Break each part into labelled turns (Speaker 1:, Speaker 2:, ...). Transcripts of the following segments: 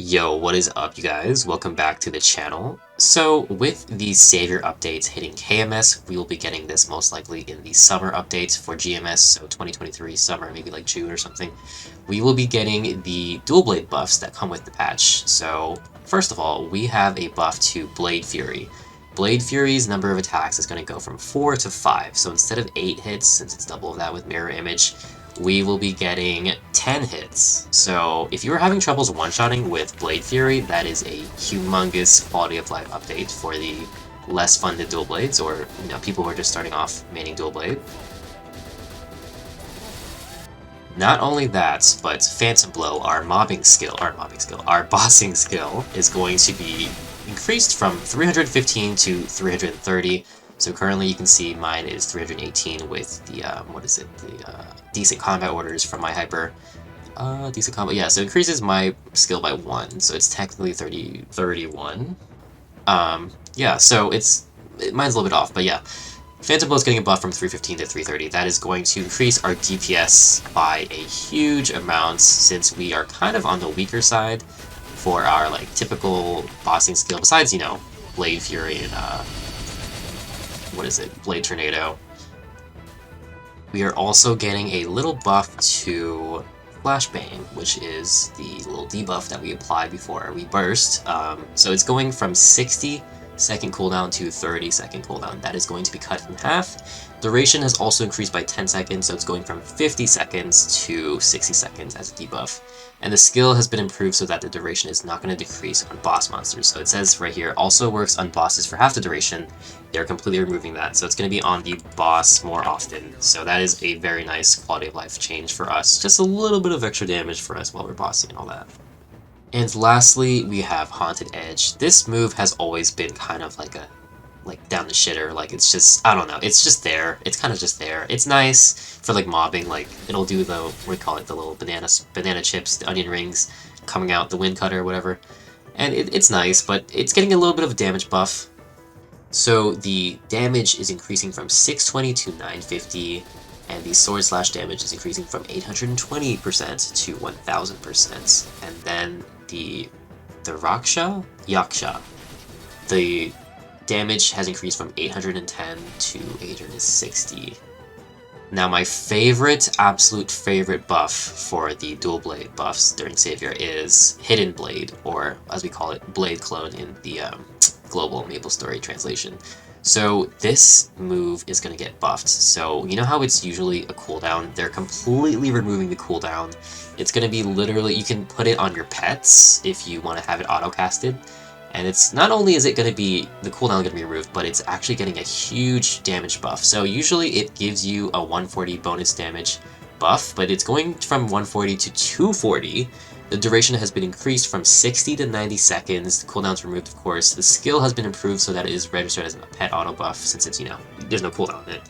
Speaker 1: Yo, what is up, you guys? Welcome back to the channel. So, with the Savior updates hitting KMS, we will be getting this most likely in the summer updates for GMS, so 2023 summer, maybe like June or something. We will be getting the dual blade buffs that come with the patch. So, first of all, we have a buff to Blade Fury. Blade Fury's number of attacks is going to go from 4 to 5, so instead of 8 hits, since it's double of that with Mirror Image, we will be getting 10 hits. So if you were having troubles one-shotting with Blade Fury, that is a humongous quality of life update for the less funded dual blades, or people who are just starting off maining dual blade. Not only that, but Phantom Blow, our bossing skill, is going to be increased from 315 to 330. So currently you can see mine is 318 with the, decent combat orders from my hyper. Decent combat, yeah, so it increases my skill by 1, so it's technically 31. Yeah, so mine's a little bit off, but yeah. Phantom Blow is getting a buff from 315 to 330. That is going to increase our DPS by a huge amount since we are kind of on the weaker side for our typical bossing skill, besides, Blade Fury and Blade Tornado. We are also getting a little buff to Flashbang, which is the little debuff that we apply before we burst. So it's going from 60-second cooldown to 30-second cooldown. That is going to be cut in half. Duration has also increased by 10 seconds, so it's going from 50 seconds to 60 seconds as a debuff. And the skill has been improved so that the duration is not going to decrease on boss monsters. So it says right here, also works on bosses for half the duration. They're completely removing that, so it's going to be on the boss more often. So that is a very nice quality of life change for us. Just a little bit of extra damage for us while we're bossing and all that. And lastly, we have Haunted Edge. This move has always been kind of like down the shitter, it's just, I don't know, it's just there. It's kind of just there. It's nice for mobbing, it'll do the, what do you call it, the little banana chips, the onion rings coming out, the wind cutter, whatever. And it's nice, but it's getting a little bit of a damage buff. So the damage is increasing from 620 to 950, and the sword slash damage is increasing from 820% to 1000%. And then the Yaksha, the damage has increased from 810 to 860. Now my absolute favorite buff for the dual blade buffs during Savior is Hidden Blade, or as we call it, Blade Clone in the global MapleStory translation. So this move is going to get buffed. So you know how it's usually a cooldown? They're completely removing the cooldown. It's going to be literally, you can put it on your pets if you want to have it auto-casted. And it's not only is it going to be, the cooldown going to be removed, but it's actually getting a huge damage buff. So usually it gives you a 140 bonus damage buff, but it's going from 140 to 240. The duration has been increased from 60 to 90 seconds. The cooldown's removed, of course. The skill has been improved so that it is registered as a pet auto buff, since it's, there's no cooldown in it.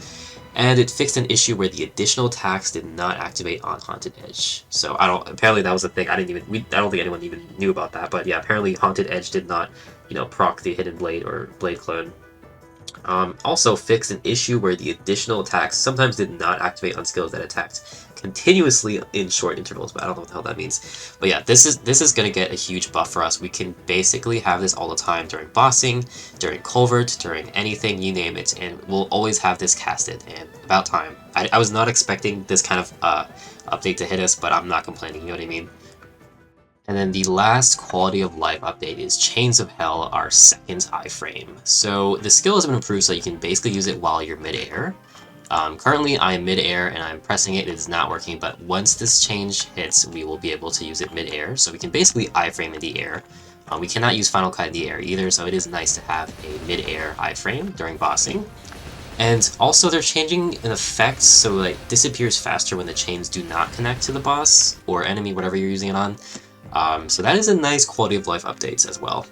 Speaker 1: And it fixed an issue where the additional attacks did not activate on Haunted Edge. So apparently that was a thing. I don't think anyone even knew about that, but yeah, apparently Haunted Edge did not, proc the Hidden Blade or Blade Clone. Also fixed an issue where the additional attacks sometimes did not activate on skills that attacked continuously in short intervals, but I don't know what the hell that means. But yeah, this is going to get a huge buff for us. We can basically have this all the time during bossing, during Culvert, during anything, you name it, and we'll always have this casted, and about time. I was not expecting this kind of update to hit us, but I'm not complaining, you know what I mean? And then the last quality of life update is Chains of Hell, our second iframe. So the skill has been improved so you can basically use it while you're mid-air. Currently I'm mid-air and I'm pressing it, it is not working, but once this change hits, we will be able to use it mid-air. So we can basically iframe in the air. We cannot use Final Cut in the air either, so it is nice to have a mid-air iframe during bossing. And also they're changing an effect so it disappears faster when the chains do not connect to the boss or enemy, whatever you're using it on. So that is a nice quality of life updates as well.